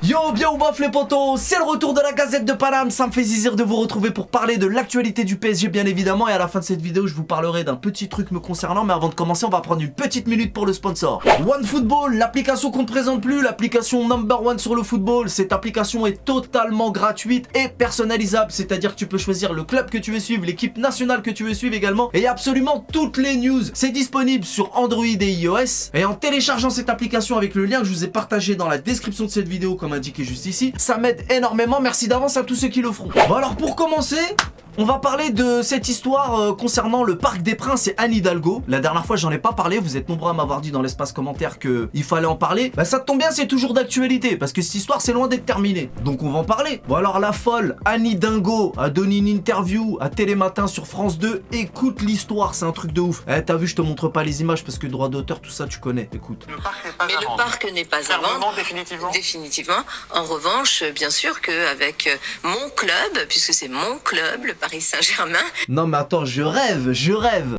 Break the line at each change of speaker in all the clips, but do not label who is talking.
Yo, bien ou bof les potos, c'est le retour de la Gazette de Paname. Ça me fait plaisir de vous retrouver pour parler de l'actualité du PSG bien évidemment. Et à la fin de cette vidéo je vous parlerai d'un petit truc me concernant. Mais avant de commencer on va prendre une petite minute pour le sponsor. OneFootball, l'application qu'on ne présente plus, l'application number one sur le football. Cette application est totalement gratuite et personnalisable. C'est à dire que tu peux choisir le club que tu veux suivre, l'équipe nationale que tu veux suivre également. Et absolument toutes les news. C'est disponible sur Android et iOS. Et en téléchargeant cette application avec le lien que je vous ai partagé dans la description de cette vidéo comme indiqué juste ici, ça m'aide énormément, merci d'avance à tous ceux qui le feront. Bon alors pour commencer, on va parler de cette histoire concernant le Parc des Princes et Anne Hidalgo. La dernière fois j'en ai pas parlé, vous êtes nombreux à m'avoir dit dans l'espace commentaire qu'il fallait en parler. Bah ça tombe bien, c'est toujours d'actualité parce que cette histoire c'est loin d'être terminée. Donc on va en parler. Bon alors la folle Anne Hidalgo a donné une interview à Télématin sur France 2. Écoute l'histoire, c'est un truc de ouf. Eh t'as vu, je te montre pas les images parce que droit d'auteur tout ça tu connais, écoute.
Le parc n'est pas à vendre.
Définitivement.
Définitivement. En revanche, bien sûr qu'avec mon club, puisque c'est mon club, le Paris Saint-Germain.
Non mais attends, je rêve.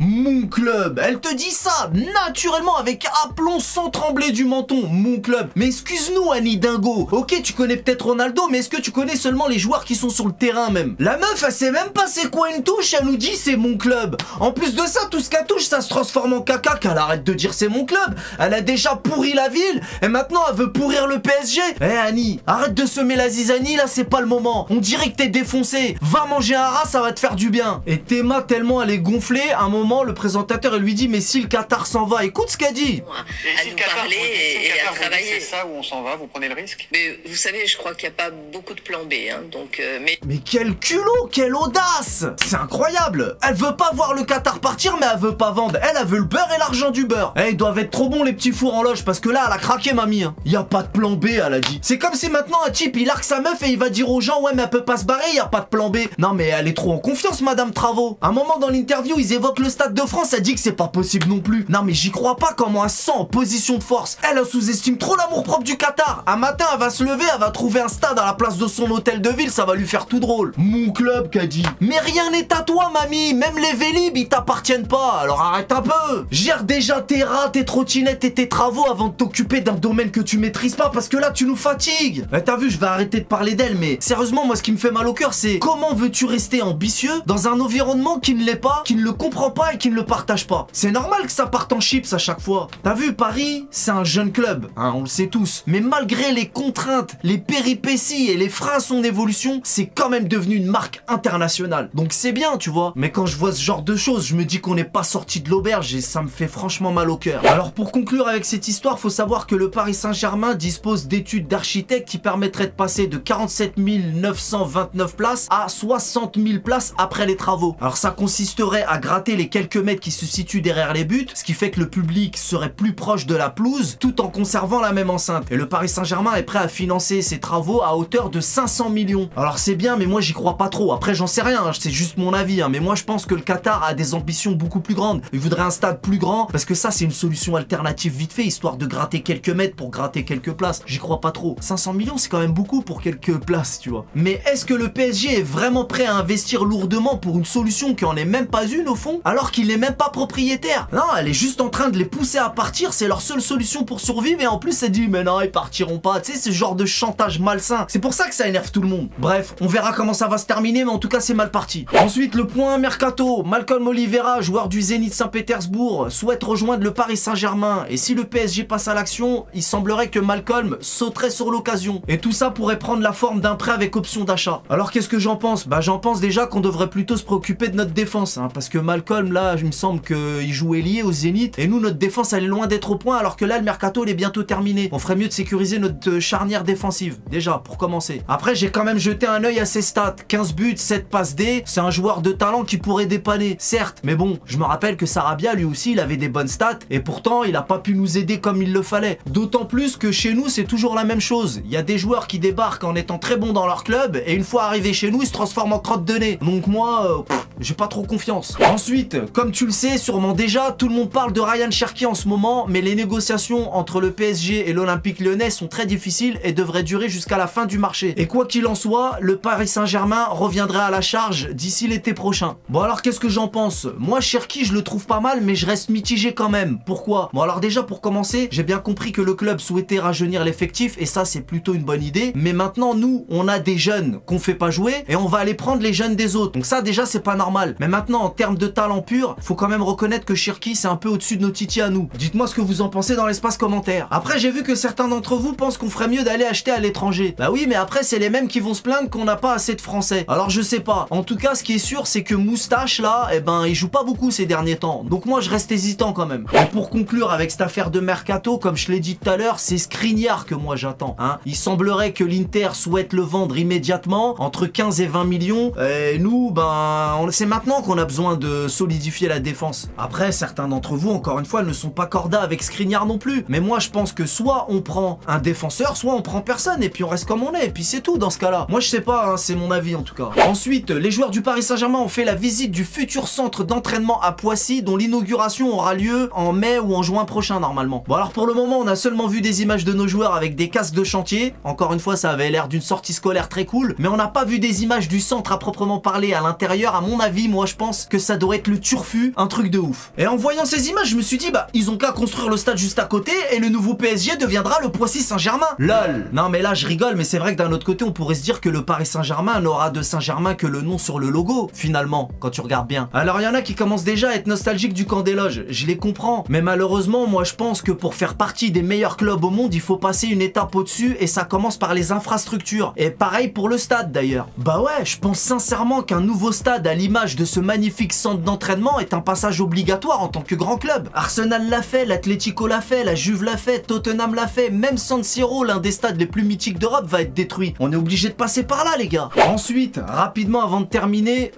Mon club, elle te dit ça naturellement avec aplomb sans trembler du menton, mon club. Mais excuse-nous Annie Dingo, ok tu connais peut-être Ronaldo, mais est-ce que tu connais seulement les joueurs qui sont sur le terrain même? La meuf elle sait même pas c'est quoi une touche, elle nous dit c'est mon club. En plus de ça, tout ce qu'elle touche ça se transforme en caca, qu'elle arrête de dire c'est mon club. Elle a déjà pourri la ville et maintenant elle veut pourrir le PSG. Eh Annie, arrête de semer la zizanie là, c'est pas le moment. On dirait que t'es défoncé. Va manger un rat, ça va te faire du bien. Et Théma, tellement elle est gonflée, à un moment le présentateur elle lui dit mais si le Qatar s'en va, écoute ce qu'elle dit.
À nous parler et à travailler.
C'est ça où on s'en va, vous prenez le risque?
Mais vous savez, je crois qu'il n'y a pas beaucoup de plan B, hein, donc
Mais quel culot, quelle audace. C'est incroyable. Elle veut pas voir le Qatar partir mais elle veut pas vendre. Elle veut le beurre et l'argent du beurre. Eh, ils doivent être trop bons les petits fours en loge parce que là elle a craqué mamie. Y a pas de plan B, elle a dit. C'est comme si maintenant un type il arque sa meuf et il va dire aux gens ouais mais elle peut pas se barrer, y a pas de plan B. Non mais elle est trop en confiance madame Travaux. À un moment dans l'interview ils évoquent le Stade de France, elle dit que c'est pas possible non plus. Non mais j'y crois pas comment elle se sent en position de force. Elle sous-estime trop l'amour propre du Qatar. Un matin elle va se lever, elle va trouver un stade à la place de son hôtel de ville, ça va lui faire tout drôle. Mon club qu'a dit. Mais rien n'est à toi mamie, même les Vélib ils t'appartiennent pas, alors arrête un peu. Gère déjà tes rats, tes trottinettes et tes travaux avant de t'occuper d'un domaine que tu maîtrises pas parce que là tu nous fatigues. T'as vu, je vais arrêter de parler d'elle mais sérieusement moi ce qui me fait mal au cœur c'est comment veux-tu rester ambitieux dans un environnement qui ne l'est pas, qui ne le comprend pas et qui ne le partage pas. C'est normal que ça parte en chips à chaque fois. T'as vu, Paris c'est un jeune club, hein, on le sait tous, mais malgré les contraintes, les péripéties et les freins à son évolution, c'est quand même devenu une marque internationale. Donc c'est bien tu vois, mais quand je vois ce genre de choses je me dis qu'on n'est pas sorti de l'auberge et ça me fait franchement mal au cœur. Alors pour conclure avec cette histoire, faut savoir que le Paris Saint-Germain dispose d'études d'architectes qui permettraient de passer de 47 929 places à 60 000 places après les travaux. Alors ça consisterait à gratter les quelques mètres qui se situent derrière les buts, ce qui fait que le public serait plus proche de la pelouse tout en conservant la même enceinte. Et le Paris Saint-Germain est prêt à financer ces travaux à hauteur de 500 millions. Alors c'est bien mais moi j'y crois pas trop. Après j'en sais rien, hein, c'est juste mon avis, hein, mais moi je pense que le Qatar a des ambitions beaucoup plus grandes. Il voudrait un stade plus grand parce que ça c'est une solution alternative vite fait, histoire de gratter quelques mètres pour gratter quelques places. J'y crois pas trop. 500 millions c'est quand même beaucoup pour quelques places tu vois. Mais est-ce que le PSG est vraiment prêt à investir lourdement pour une solution qui en est même pas une au fond, alors qu'il n'est même pas propriétaire? Non, elle est juste en train de les pousser à partir, c'est leur seule solution pour survivre et en plus elle dit mais non ils partiront pas, tu sais ce genre de chantage malsain. C'est pour ça que ça énerve tout le monde. Bref, on verra comment ça va se terminer mais en tout cas c'est mal parti. Ensuite le point mercato, Malcolm Oliveira, joueur du Zénith Saint-Pétersbourg, souhaite rejoindre le Paris Saint-Germain et si le PSG passe à l'action, il semblerait que Malcolm sauterait sur l'occasion. Et tout ça pourrait prendre la forme d'un prêt avec option d'achat. Alors qu'est-ce que j'en pense? Bah j'en pense déjà qu'on devrait plutôt se préoccuper de notre défense, hein, parce que Malcolm là, il me semble qu'il joue ailier au Zénith et nous notre défense elle est loin d'être au point alors que là le mercato il est bientôt terminé. On ferait mieux de sécuriser notre charnière défensive, déjà pour commencer. Après j'ai quand même jeté un œil à ses stats, 15 buts, 7 passes D, c'est un joueur de talent qui pourrait dépanner, certes, mais bon, je me rappelle que Sarabia lui aussi il avait des bonnes stats et pourtant il a pas pu nous aider comme il le fallait. D'autant plus que chez nous c'est toujours la même chose, il y a des joueurs qui débarquent en étant très bons dans leur club et une fois arrivés chez nous ils se transforment en crotte de nez. Donc moi, j'ai pas trop confiance. Ensuite, comme tu le sais sûrement déjà, tout le monde parle de Ryan Cherki en ce moment, mais les négociations entre le PSG et l'Olympique Lyonnais sont très difficiles et devraient durer jusqu'à la fin du marché. Et quoi qu'il en soit, le Paris Saint-Germain reviendra à la charge d'ici l'été prochain. Bon alors qu'est-ce que j'en pense? Moi Cherki je le trouve pas mal, mais je reste mitigé quand même. Pourquoi? Bon alors déjà pour commencer, j'ai bien compris que le club souhaitait rajeunir l'effectif et ça c'est plutôt une bonne idée. Mais maintenant nous, on a des jeunes qu'on fait pas jouer et on va aller prendre les jeunes des autres. Donc ça déjà c'est pas normal. Mais maintenant en termes de talent pur, faut quand même reconnaître que Cherki c'est un peu au-dessus de nos titis à nous. Dites-moi ce que vous en pensez dans l'espace commentaire. Après j'ai vu que certains d'entre vous pensent qu'on ferait mieux d'aller acheter à l'étranger. Bah oui mais après c'est les mêmes qui vont se plaindre qu'on n'a pas assez de français. Alors je sais pas. En tout cas ce qui est sûr c'est que Moustache là, eh ben il joue pas beaucoup ces derniers temps. Donc moi je reste hésitant quand même. Et pour conclure avec cette affaire de mercato, comme je l'ai dit tout à l'heure, c'est Skriniar que moi j'attends. Hein. Il semblerait que l'Inter souhaite le vendre immédiatement, entre 15 et 20 millions. Et nous, ben, c'est maintenant qu'on a besoin de solidifier la défense. Après, certains d'entre vous, encore une fois, ne sont pas cordas avec Skriniar non plus. Mais moi, je pense que soit on prend un défenseur, soit on prend personne, et puis on reste comme on est, et puis c'est tout dans ce cas-là. Moi, je sais pas, hein, c'est mon avis en tout cas. Ensuite, les joueurs du Paris Saint-Germain ont fait la visite du futur centre d'entraînement à Poissy, dont l'inauguration aura lieu en mai ou en juin prochain normalement. Bon alors pour le moment, on a seulement vu des images de nos joueurs avec des casques de chantier. Encore une fois, ça avait l'air d'une sortie scolaire très cool, mais on n'a pas vu des images du centre à proprement parler à l'intérieur. À mon avis, moi je pense que ça doit être le turfu, un truc de ouf. Et en voyant ces images, je me suis dit, bah ils ont qu'à construire le stade juste à côté et le nouveau PSG deviendra le Poissy Saint-Germain. LOL. Non mais là je rigole, mais c'est vrai que d'un autre côté, on pourrait se dire que le Paris Saint-Germain n'aura de Saint-Germain que le nom sur le logo, finalement, quand tu regardes bien. Alors il y en a qui commencent déjà à être nostalgiques du camp des loges, je les comprends, mais malheureusement, moi je pense que pour faire partie des meilleurs clubs au monde, il faut passer une étape au-dessus et ça commence par les infrastructures. Et pareil pour le stade d'ailleurs. Bah ouais, je pense sincèrement qu'un nouveau stade à l'image de ce magnifique centre d'entraînement est un passage obligatoire en tant que grand club. Arsenal l'a fait, l'Atlético l'a fait, la Juve l'a fait, Tottenham l'a fait, même San Siro, l'un des stades les plus mythiques d'Europe, va être détruit. On est obligé de passer par là les gars. Ensuite, rapidement avant de terminer,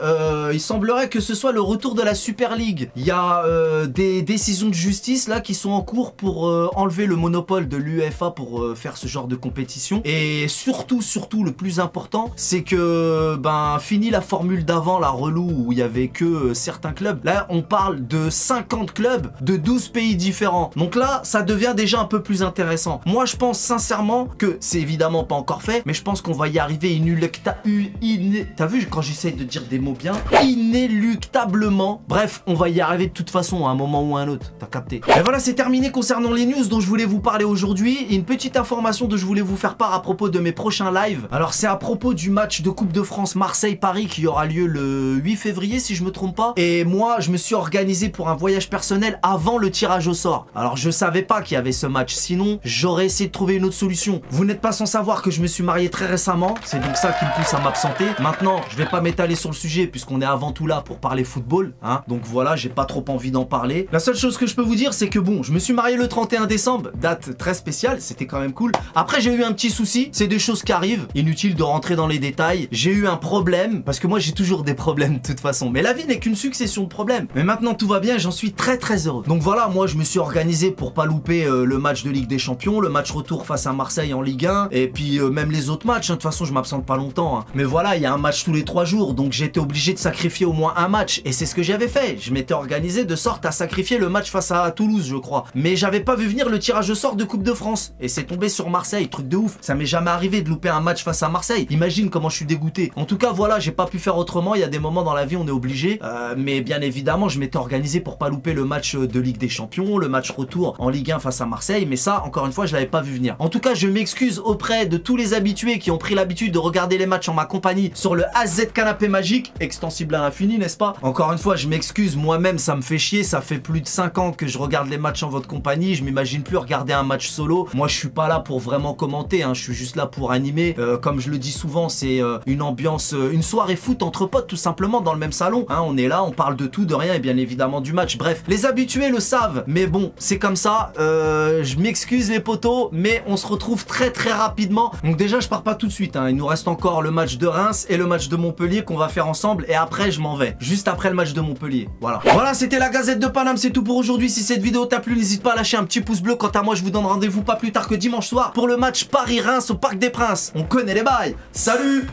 il semblerait que ce soit le retour de la Super League. Il y a des décisions de justice là qui sont en cours pour enlever le monopole de l'UEFA pour faire ce genre de compétition. Et surtout le plus important, c'est que ben fini la formule d'avant, la relou où il y avait que certains clubs. Là on parle de 50 clubs de 12 pays différents. Donc là ça devient déjà un peu plus intéressant. Moi je pense sincèrement que c'est évidemment pas encore fait, mais je pense qu'on va y arriver t'as vu quand j'essaye de dire des mots bien, inéluctablement. Bref, on va y arriver de toute façon à un moment ou à un autre. T'as capté. Et voilà, c'est terminé concernant les news dont je voulais vous parler aujourd'hui. Une petite information dont je voulais vous faire part à propos de mes prochains lives. Alors c'est à propos du match de Coupe de France Marseille-Paris qui aura lieu le 8 février si je me trompe pas. Et moi, je me suis organisé pour un voyage personnel avant le tirage au sort. Alors je savais pas qu'il y avait ce match, sinon j'aurais essayé de trouver une autre solution. Vous n'êtes pas sans savoir que je me suis marié très récemment, c'est donc ça qui me pousse à m'absenter. Maintenant, je vais pas m'étaler sur le sujet puisqu'on est avant tout là pour parler football, hein. Donc voilà, j'ai pas trop envie d'en parler. La seule chose que je peux vous dire, c'est que bon, je me suis marié le 31 décembre, date très spéciale, c'était quand même cool. Après, j'ai eu un petit souci, c'est des choses qui arrivent, inutile de rentrer dans les détails. J'ai eu un problème, parce que moi j'ai toujours des problèmes de toute façon, mais la vie n'est qu'une succession de problèmes. Mais maintenant tout va bien, j'en suis très heureux. Donc voilà, moi je me suis organisé pour pas louper le match de Ligue des Champions, le match retour face à Marseille en Ligue 1, et puis même les autres matchs, hein. De toute façon je m'absente pas longtemps, hein. Mais voilà, il y a un match tous les 3 jours, donc j'étais obligé de sacrifier au moins un match, et c'est ce que j'avais fait. Je m'étais organisé de sorte à sacrifier le match face à Toulouse, je crois. Mais j'avais pas vu venir le tirage au sort de Coupe de France, et c'est tombé sur Marseille, truc de ouf. Ça m'est jamais arrivé de louper un match face à Marseille. Imagine comment je suis dégoûté. En tout cas, voilà, j'ai pas pu faire autrement. Il y a des moments dans la vie, on est obligé. Mais bien évidemment, je m'étais organisé pour pas louper le match de Ligue des Champions, le match retour en Ligue 1 face à Marseille. Mais ça, encore une fois, je l'avais pas vu venir. En tout cas, je m'excuse auprès de tous les habitués qui ont pris l'habitude de regarder les matchs en ma compagnie sur le AZ Canapé Magique, extensible à l'infini, n'est-ce pas? Encore une fois, je m'excuse, moi-même, ça me fait chier. Ça fait plus de 5 ans que je regarde les matchs en votre compagnie. Je m'imagine plus regarder un match solo. Moi, je suis pas là pour vraiment commenter, hein. Je suis juste là pour animer. Comme je le dis souvent, c'est une ambiance, une soirée foot entre potes, tout simplement, dans le même salon, hein. On est là, on parle de tout, de rien, et bien évidemment du match. Bref, les habitués le savent, mais bon, c'est comme ça. Je m'excuse les potos, mais on se retrouve très rapidement. Donc déjà, je pars pas tout de suite, hein. Il nous reste encore le match de Reims et le match de Montpellier qu'on va faire ensemble, et après, je m'en vais. Juste après le match de Montpellier. Voilà. Voilà, c'était la Gazette de Paname, c'est tout pour aujourd'hui. Si cette vidéo t'a plu, n'hésite pas à lâcher un petit pouce bleu. Quant à moi, je vous donne rendez-vous pas plus tard que dimanche soir pour le match Paris-Reims au Parc des Princes. On connaît les bails. Salut!